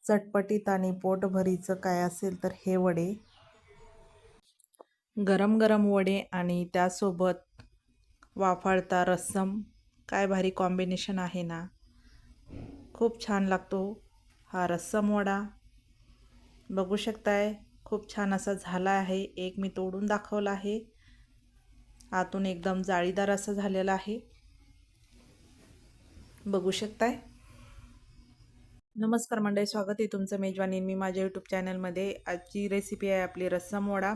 चटपटीत आणि पोटभरीचं काय असेल तर हे वडे. गरम गरम वडे आणि त्यासोबत वाफाळता रस्सम, काय भारी कॉम्बिनेशन आहे ना. खूप छान लागतो हा रस्सम वडा. बघू शकताय खूप छान असा झाला आहे. एक मी तोडून दाखवला आहे. आतून एकदम जाळीदार असं झालेला आहे, बघू शकताय. नमस्कार मंडळी, स्वागत आहे तुमचं मेजवानी मी माझ्या यूट्यूब चॅनलमध्ये. आजची रेसिपी आहे आपली रस्सम वडा.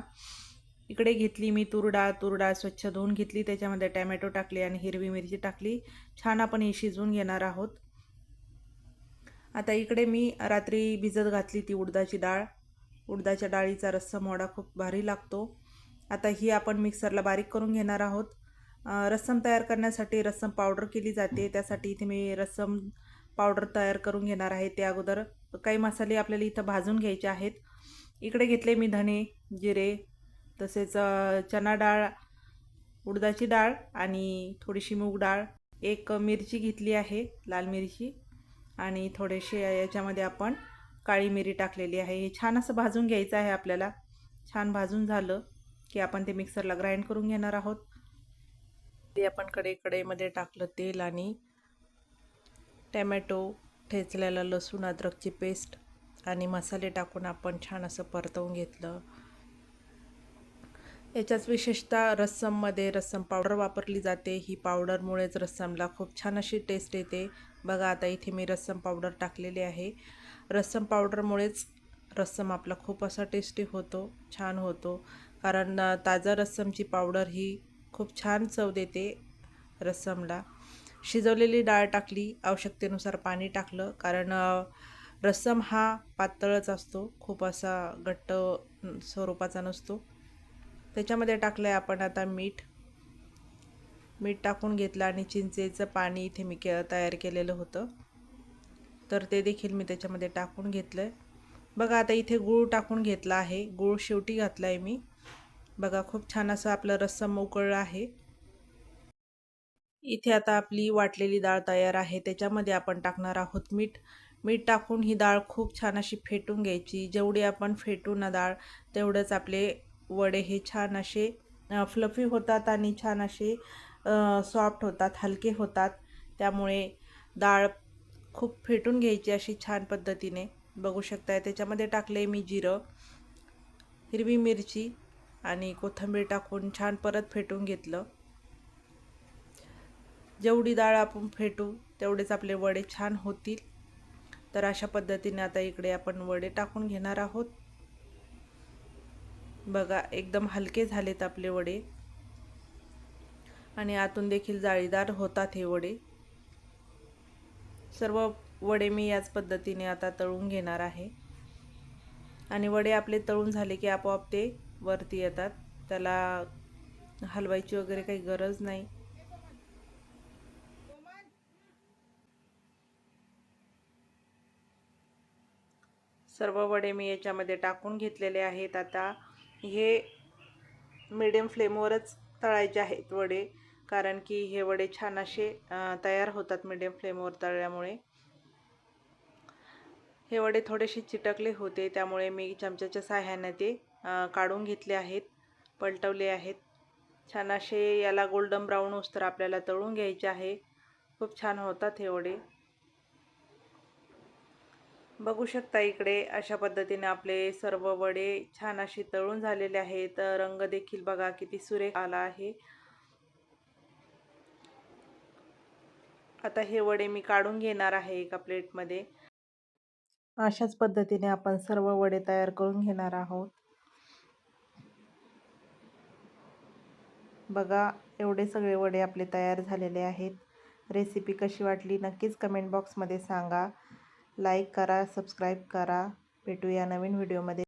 इकडे घेतली मी तूर डाळ स्वच्छ धुवून घेतली, त्याच्यामध्ये टॅमॅटो टाकली आणि हिरवी मिरची टाकली. छान आपण ही शिजवून घेणार आहोत. आता इकडे मी रात्री भिजत घातली ती उडदाची डाळ. उडदाच्या डाळीचा रस्सम वडा खूप भारी लागतो. आता ही आपण मिक्सरला बारीक करून घेणार आहोत. रस्सम तयार करण्यासाठी रस्सम पावडर केली जाते, त्यासाठी इथे मी रस्सम पावडर तयार करून घेणार आहे. त्या अगोदर काही मसाले आपल्याला इथं भाजून घ्यायचे आहेत. इकडे घेतले मी धणे, जिरे, तसेच चना डाळ, उडदाची डाळ आणि थोडीशी मूग डाळ. एक मिरची घेतली आहे, लाल मिरची, आणि थोडेसे याच्यामध्ये आपण काळी मिरी टाकलेली आहे. हे छान असं भाजून घ्यायचं आहे आपल्याला. छान भाजून झालं की आपण ते मिक्सरला ग्राइंड करून घेणार आहोत. ते आपण कढईमध्ये टाकलं तेल आणि टॅमॅटो, ठेचलेला लसूण, अद्रकची पेस्ट आणि मसाले टाकून आपण छान असं परतवून घेतलं. याच्याच विशेषतः रस्सममध्ये रस्सम पावडर वापरली जाते. ही पावडरमुळेच रस्समला खूप छान अशी टेस्ट येते. बघा आता इथे मी रस्सम पावडर टाकलेली आहे. रस्सम पावडरमुळेच रस्सम आपला खूप असा टेस्टी होतो, छान होतो. कारण ताजा रस्समची पावडर ही खूप छान चव देते रस्समला. शिजवलेली डाळ टाकली, आवश्यकतेनुसार पाणी टाकलं, कारण रस्सम हा पातळच असतो, खूप असा घट्ट स्वरूपाचा नसतो. त्याच्यामध्ये टाकलं आहे आपण आता मीठ टाकून घेतलं आणि चिंचेचं पाणी इथे मी तयार केलेलं होतं, तर ते देखील मी त्याच्यामध्ये टाकून घेतलं आहे. बघा आता इथे गूळ टाकून घेतला आहे, गूळ शेवटी घातला आहे मी. बघा खूप छान असं आपलं रस्सम उकळलं आहे. इथे आता आपली वाटलेली डाळ तयार आहे. त्याच्यामध्ये आपण टाकणार आहोत मीठ टाकून ही डाळ खूप छान अशी फेटून घ्यायची. जेवढी आपण फेटू ना डाळ, तेवढंच आपले वडे हे छान असे फ्लफी होतात आणि छान असे सॉफ्ट होतात, हलके होतात. त्यामुळे डाळ खूप फेटून घ्यायची अशी छान पद्धतीने. बघू शकताय त्याच्यामध्ये टाकले मी जिरं, हिरवी मिरची आणि कोथिंबीर टाकून छान परत फेटून घेतलं. जेवढी डाळ आपण फेटू तेवढेच आपले वडे छान होतील. तर अशा पद्धतीने आता इकडे आपण वडे टाकून घेणार आहोत. बघा एकदम हलके झालेत आपले वडे आणि आतून देखील जाळीदार होतात हे वडे. सर्व वडे मी याच पद्धतीने आता तळून घेणार आहे. आणि वडे आपले तळून झाले की आपोआप ते वरती येतात, त्याला हलवायची वगैरे काही गरज नाही. सर्व वडे मी याच्यामध्ये टाकून घेतलेले आहेत. आता हे मीडियम फ्लेमवरच तळायचे आहेत वडे, कारण की हे वडे छान असे तयार होतात मीडियम फ्लेमवर तळल्यामुळे. हे वडे थोडेसे चिटकले होते, त्यामुळे मी चमच्याच्या साहाय्याने ते काढून घेतले आहेत, पलटवले आहेत. छान असे याला गोल्डन ब्राऊन होईस्तोवर आपल्याला तळून घ्यायचे आहे. खूप छान होतात हे वडे. बघू शकता इकडे अशा पद्धतीने आपले सर्व वडे छान असे तळून झालेले आहेत. रंग देखील बघा किती सुरेख आला आहे. आता हे वडे मी काढून घेणार आहे एका प्लेटमध्ये. अशाच पद्धतीने आपण सर्व वडे तयार करून घेणार आहोत. बघा एवढे सगळे वडे आपले तयार झालेले आहेत. रेसिपी कशी वाटली नक्कीच कमेंट बॉक्समध्ये सांगा. लाईक करा, सबस्क्राईब करा. भेटूया नवीन व्हिडिओमध्ये.